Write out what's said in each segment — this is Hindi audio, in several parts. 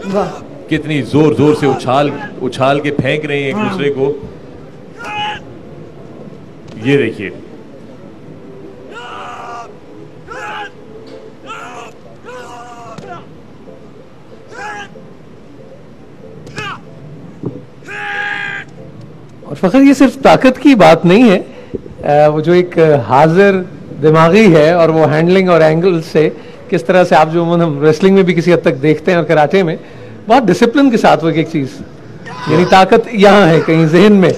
वाह, कितनी जोर जोर से उछाल के फेंक रहे हैं एक दूसरे को। ये देखिए, और फखर ये सिर्फ ताकत की बात नहीं है, वो जो एक हाजिर दिमागी है और वो हैंडलिंग और एंगल से किस तरह से आप जो हम रेसलिंग में भी किसी हद तक देखते हैं और कराटे में बहुत डिसिप्लिन के साथ वो एक चीज, यानी ताकत यहाँ है कहीं जहन में,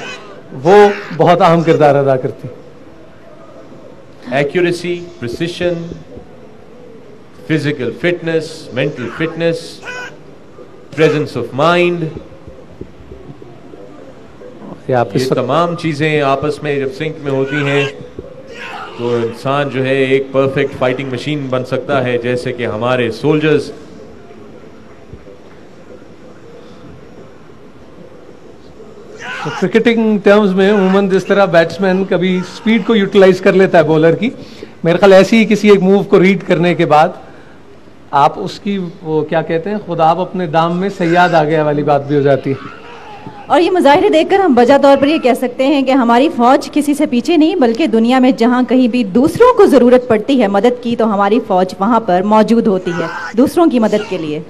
वो बहुत अहम किरदार अदा करती। Accuracy, precision, physical fitness, mental fitness, presence of mind, ये तमाम चीजें आपस में जब सिंक में होती हैं तो इंसान जो है एक परफेक्ट फाइटिंग मशीन बन सकता है, जैसे कि हमारे सोल्जर्स। तो क्रिकेटिंग टर्म्स में उमूमन जिस तरह बैट्समैन कभी स्पीड को यूटिलाइज कर लेता है बॉलर की, मेरे ख्याल ऐसे ही किसी एक मूव को रीड करने के बाद आप उसकी वो क्या कहते हैं, खुद आप अपने दाम में सयाद आ गया वाली बात भी हो जाती है। और ये मुजाहिरे देखकर हम वजह तौर पर ये कह सकते हैं कि हमारी फौज किसी से पीछे नहीं, बल्कि दुनिया में जहां कहीं भी दूसरों को ज़रूरत पड़ती है मदद की, तो हमारी फौज वहां पर मौजूद होती है दूसरों की मदद के लिए।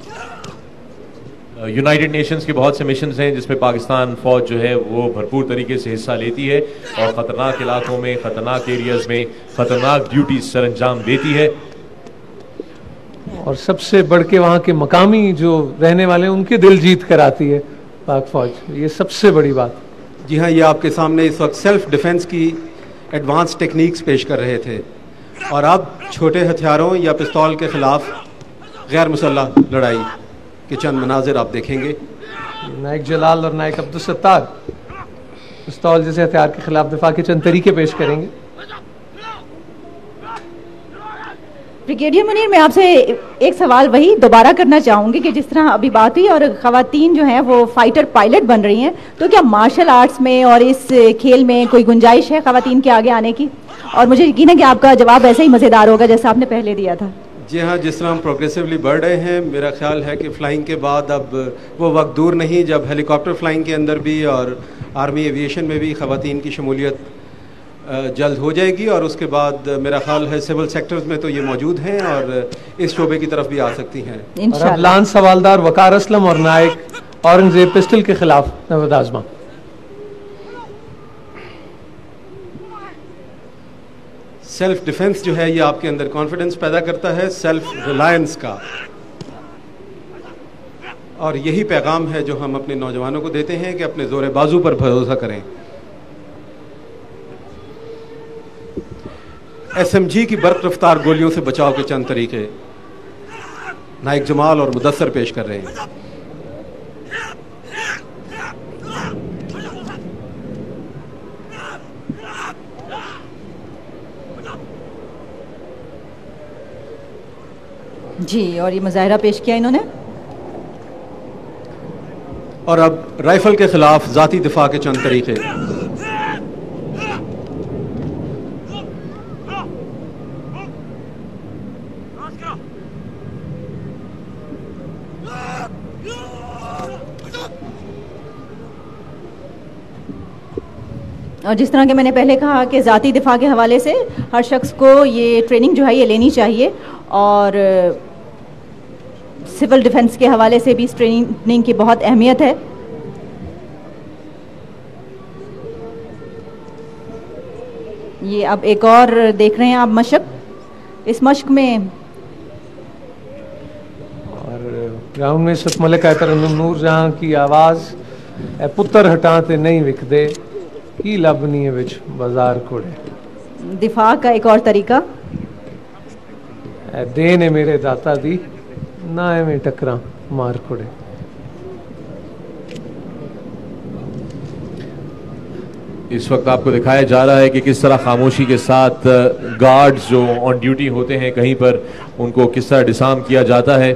यूनाइटेड नेशंस के बहुत से मिशंस हैं जिसमें पाकिस्तान फौज जो है वो भरपूर तरीके से हिस्सा लेती है और ख़तरनाक इलाकों में, ख़तरनाक एरियाज में ख़तरनाक ड्यूटीज सर अंजाम देती है। और सबसे बढ़ के वहाँ के मकामी जो रहने वाले हैं उनके दिल जीत कर आती है पाक फौज, ये सबसे बड़ी बात। जी हाँ, ये आपके सामने इस वक्त सेल्फ डिफेंस की एडवांस टेक्निक्स पेश कर रहे थे और अब छोटे हथियारों या पिस्तौल के खिलाफ गैर मुसल्लह लड़ाई के चंद मनाजिर आप देखेंगे। नायक जलाल और नायक अब्दुल सत्तार पिस्तौल जैसे हथियार के खिलाफ दिफा के चंद तरीके पेश करेंगे। ब्रिगेडियर मुनीर, मैं आपसे एक सवाल वही दोबारा करना चाहूँगी कि जिस तरह अभी बात हुई और ख़वातीन जो हैं वो फाइटर पायलट बन रही हैं, तो क्या मार्शल आर्ट्स में और इस खेल में कोई गुंजाइश है ख़वातीन के आगे आने की? और मुझे यकीन है कि आपका जवाब ऐसे ही मज़ेदार होगा जैसा आपने पहले दिया था। जी हाँ, जिस तरह हम प्रोग्रेसिवली बढ़ रहे हैं, मेरा ख्याल है कि फ़्लाइंग के बाद अब वो वक्त दूर नहीं जब हेलीकॉप्टर फ़्लाइंग के अंदर भी और आर्मी एविएशन में भी ख़वातीन की शमूलियत जल्द हो जाएगी और उसके बाद मेरा ख्याल है सिविल सेक्टर्स में तो ये मौजूद हैं और इस शोबे की तरफ भी आ सकती हैं। और अब लांस सवालदार वकार असलम और नायक औरंगजेब पिस्टल के खिलाफ नवद आजमा। सेल्फ डिफेंस जो है ये आपके अंदर कॉन्फिडेंस पैदा करता है, सेल्फ रिलायंस का, और यही पैगाम है जो हम अपने नौजवानों को देते हैं कि अपने जोर बाजू पर भरोसा करें। SMG की बर्क रफ्तार गोलियों से बचाव के चंद तरीके नायक जमाल और मुदस्सर पेश कर रहे हैं। जी, और ये मुजाहिरा पेश किया इन्होंने। और अब राइफल के खिलाफ जाती दिफा के चंद तरीके। और जिस तरह के मैंने पहले कहा कि ज़ाती दिफा के हवाले से हर शख्स को ये ट्रेनिंग जो है ये लेनी चाहिए और सिविल डिफेंस के हवाले से भी इस ट्रेनिंग की बहुत अहमियत है। ये अब एक और देख रहे हैं आप मशक, इस मशक में और ग्राउंड में इस मलिक नूर जहां की आवाज़ पुत्र हटाते नहीं विकदे की लबनी है विच बाजार कोड़े। दिफा का एक और तरीका, दे ने मेरे दाता दी ना है में टकरा मार कोड़े। इस वक्त आपको दिखाया जा रहा है कि किस तरह खामोशी के साथ गार्ड्स जो ऑन ड्यूटी होते हैं कहीं पर, उनको किस तरह डिसार्म किया जाता है।